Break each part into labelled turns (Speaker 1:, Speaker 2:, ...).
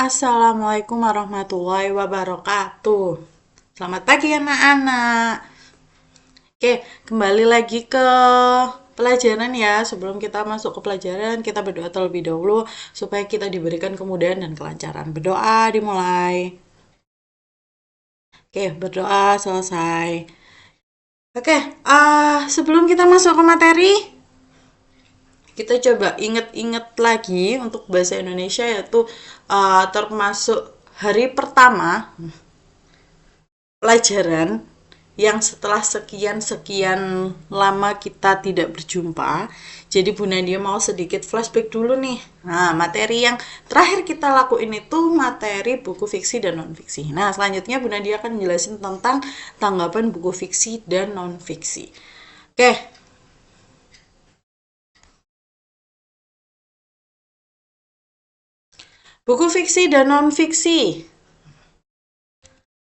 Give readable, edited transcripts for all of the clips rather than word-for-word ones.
Speaker 1: Assalamualaikum warahmatullahi wabarakatuh. Selamat pagi anak-anak. Oke, kembali lagi ke pelajaran ya. Sebelum kita masuk ke pelajaran, kita berdoa terlebih dahulu supaya kita diberikan kemudahan dan kelancaran. Berdoa dimulai. Oke, berdoa selesai. Oke, sebelum kita masuk ke materi, kita coba inget-inget lagi untuk bahasa Indonesia, yaitu termasuk hari pertama pelajaran yang setelah sekian-sekian lama kita tidak berjumpa. Jadi Bu Nadia mau sedikit flashback dulu nih. Nah, materi yang terakhir kita lakuin itu materi buku fiksi dan non-fiksi. Nah, selanjutnya Bu Nadia akan jelasin tentang tanggapan buku fiksi dan non-fiksi. Oke. Buku fiksi dan non-fiksi.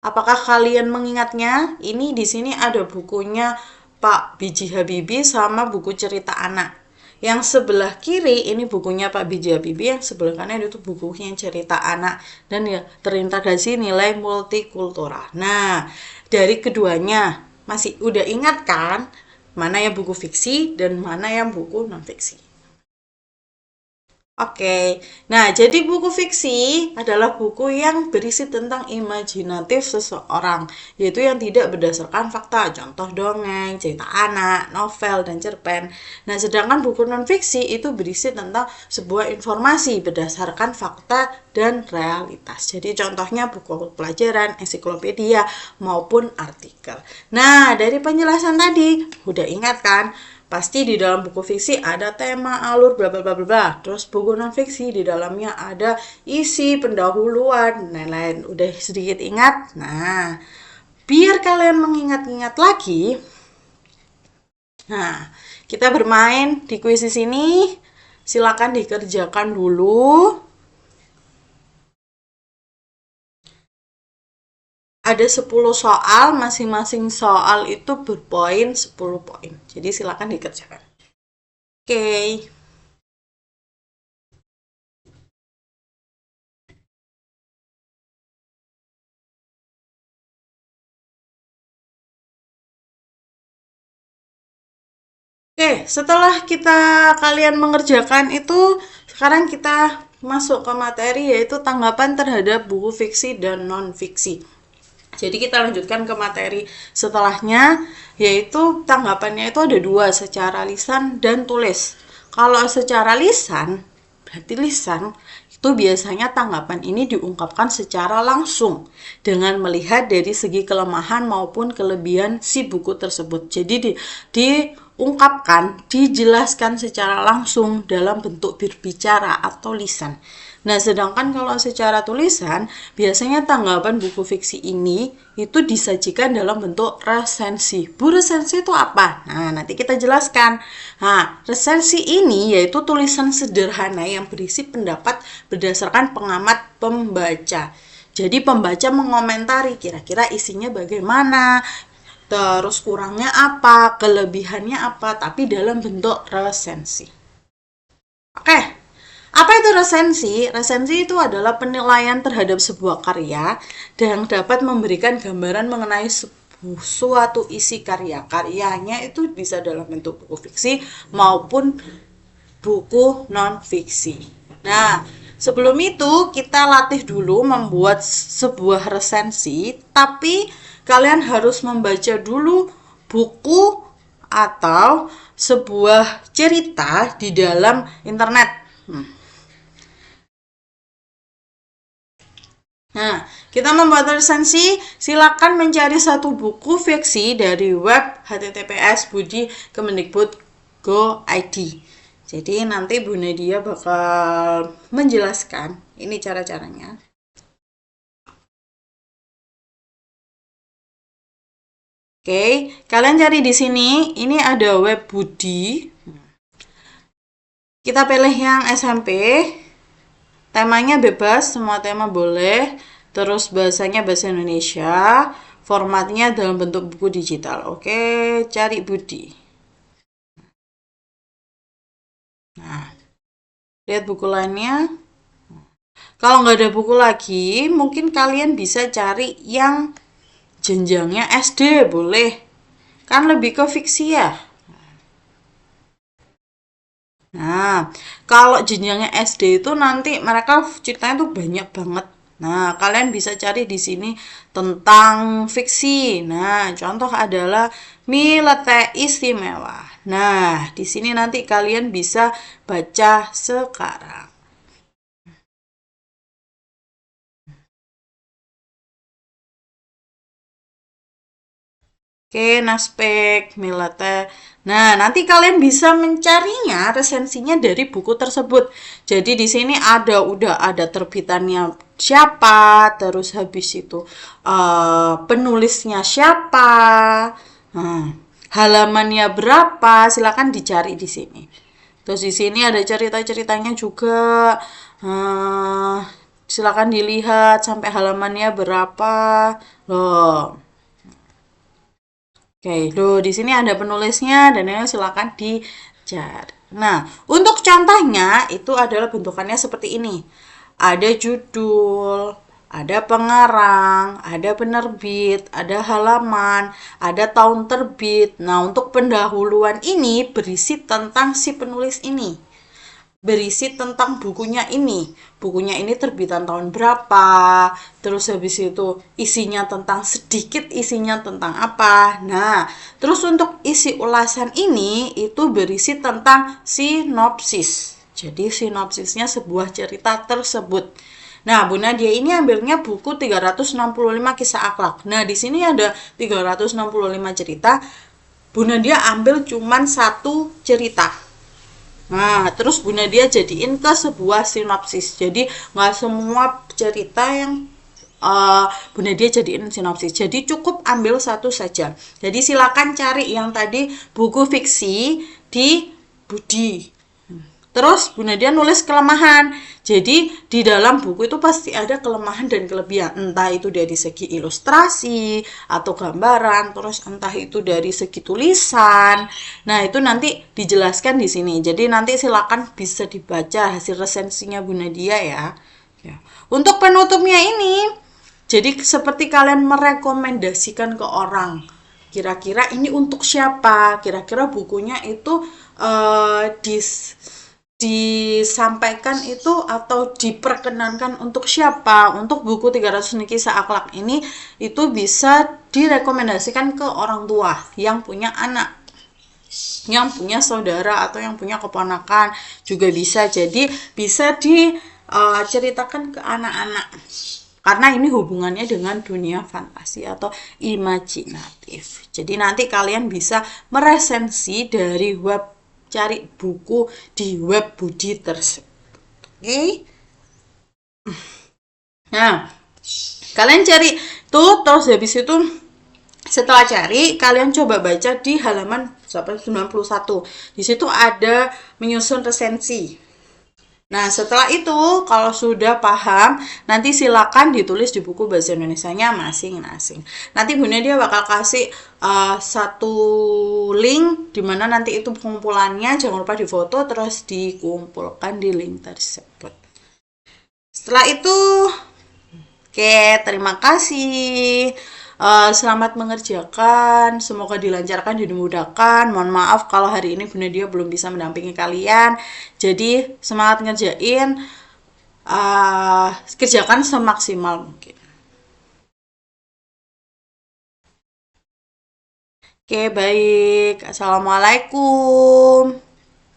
Speaker 1: Apakah kalian mengingatnya? Ini di sini ada bukunya Pak B.J. Habibie sama buku cerita anak. Yang sebelah kiri ini bukunya Pak B.J. Habibie, yang sebelah kanan itu bukunya cerita anak dan ya terintegrasi nilai multikultural. Nah, dari keduanya masih udah ingat kan mana yang buku fiksi dan mana yang buku non fiksi? Oke, nah jadi buku fiksi adalah buku yang berisi tentang imajinatif seseorang, yaitu yang tidak berdasarkan fakta, contoh dongeng, cerita anak, novel, dan cerpen. Nah, sedangkan buku non-fiksi itu berisi tentang sebuah informasi berdasarkan fakta dan realitas. Jadi contohnya buku pelajaran, ensiklopedia, maupun artikel. Nah, dari penjelasan tadi, udah ingat kan? Pasti di dalam buku fiksi ada tema, alur, bla bla bla bla. Terus buku non fiksi di dalamnya ada isi, pendahuluan, lain-lain. Udah sedikit ingat? Nah, biar kalian mengingat-ingat lagi. Nah, kita bermain di kuis di sini. Silakan dikerjakan dulu. Ada 10 soal, masing-masing soal itu berpoin 10 poin. Jadi silakan dikerjakan. Oke. Oke, setelah kalian mengerjakan itu, sekarang kita masuk ke materi, yaitu tanggapan terhadap buku fiksi dan non-fiksi. Jadi kita lanjutkan ke materi setelahnya, yaitu tanggapannya itu ada dua, secara lisan dan tulis. Kalau secara lisan, berarti lisan, itu biasanya tanggapan ini diungkapkan secara langsung dengan melihat dari segi kelemahan maupun kelebihan si buku tersebut. Jadi diungkapkan, dijelaskan secara langsung dalam bentuk berbicara atau lisan. Nah, sedangkan kalau secara tulisan, biasanya tanggapan buku fiksi ini itu disajikan dalam bentuk resensi. Bu, resensi itu apa? Nah, nanti kita jelaskan. Nah, resensi ini yaitu tulisan sederhana yang berisi pendapat berdasarkan pengamat pembaca. Jadi pembaca mengomentari kira-kira isinya bagaimana, terus kurangnya apa, kelebihannya apa, tapi dalam bentuk resensi. Oke. Apa itu resensi? Resensi itu adalah penilaian terhadap sebuah karya yang dapat memberikan gambaran mengenai suatu isi karya. Karyanya itu bisa dalam bentuk buku fiksi maupun buku non-fiksi. Nah, sebelum itu kita latih dulu membuat sebuah resensi, tapi kalian harus membaca dulu buku atau sebuah cerita di dalam internet. Nah, kita membuat resensi, silakan mencari satu buku fiksi dari web https://budi.kemendikbud.go.id. Jadi nanti Bu Nadia bakal menjelaskan ini cara-caranya. Oke, kalian cari di sini, ini ada web Budi. Kita pilih yang SMP. Temanya bebas, semua tema boleh. Terus bahasanya bahasa Indonesia. Formatnya dalam bentuk buku digital. Oke, cari Budi. Nah, lihat buku lainnya. Kalau nggak ada buku lagi, mungkin kalian bisa cari yang jenjangnya SD, boleh. Kan lebih ke fiksi ya. Nah, kalau jenjangnya SD itu nanti mereka ceritanya tuh banyak banget. Nah, kalian bisa cari di sini tentang fiksi. Nah, contoh adalah Milete Istimewa. Nah, di sini nanti kalian bisa baca sekarang. Oke, Naspek, Milete. Nah, nanti kalian bisa mencarinya resensinya dari buku tersebut. Jadi di sini udah ada terbitannya siapa, terus habis itu penulisnya siapa, nah, halamannya berapa, silakan dicari di sini. Terus di sini ada cerita-ceritanya juga. eh, Silakan dilihat sampai halamannya berapa. Loh. Oke, di sini ada penulisnya dan yang silakan dicari. Nah, untuk contohnya itu adalah bentukannya seperti ini. Ada judul, ada pengarang, ada penerbit, ada halaman, ada tahun terbit. Nah, untuk pendahuluan ini berisi tentang si penulis ini, berisi tentang bukunya ini. Bukunya ini terbitan tahun berapa, terus habis itu isinya tentang sedikit isinya tentang apa. Nah, terus untuk isi ulasan ini itu berisi tentang sinopsis. Jadi sinopsisnya sebuah cerita tersebut. Nah, Bu Nadia ini ambilnya buku 365 kisah akhlak. Nah, di sini ada 365 cerita. Bu Nadia ambil cuman satu cerita. Nah, terus Bu Nadia jadiin ke sebuah sinopsis. Jadi nggak semua cerita yang Bu Nadia jadiin sinopsis. Jadi cukup ambil satu saja. Jadi silakan cari yang tadi buku fiksi di Budi. Terus Bu Nadia nulis kelemahan. Jadi di dalam buku itu pasti ada kelemahan dan kelebihan. Entah itu dari segi ilustrasi atau gambaran, terus entah itu dari segi tulisan. Nah, itu nanti dijelaskan di sini. Jadi nanti silakan bisa dibaca hasil resensinya Bu Nadia ya. Ya. Untuk penutupnya ini, jadi seperti kalian merekomendasikan ke orang. Kira-kira ini untuk siapa? Kira-kira bukunya itu disampaikan itu atau diperkenankan untuk siapa. Untuk buku 300 Kisah Akhlak ini itu bisa direkomendasikan ke orang tua yang punya anak, yang punya saudara atau yang punya keponakan juga bisa. Jadi bisa diceritakan ke anak-anak karena ini hubungannya dengan dunia fantasi atau imajinatif. Jadi nanti kalian bisa meresensi dari web, cari buku di web Budi tersebut. Oke. Nah, kalian cari tuh, terus habis itu setelah cari, kalian coba baca di halaman 91. Di situ ada menyusun resensi. Nah, setelah itu, kalau sudah paham, nanti silakan ditulis di buku bahasa Indonesianya masing-masing. Nanti Bu Nadia bakal kasih satu link, di mana nanti itu pengumpulannya, jangan lupa difoto, terus dikumpulkan di link tersebut. Setelah itu, oke, terima kasih. Selamat mengerjakan, semoga dilancarkan, dimudahkan. Mohon maaf kalau hari ini Bu Nadia belum bisa mendampingi kalian. Jadi semangat ngerjain, kerjakan semaksimal mungkin. Oke, baik. Assalamualaikum.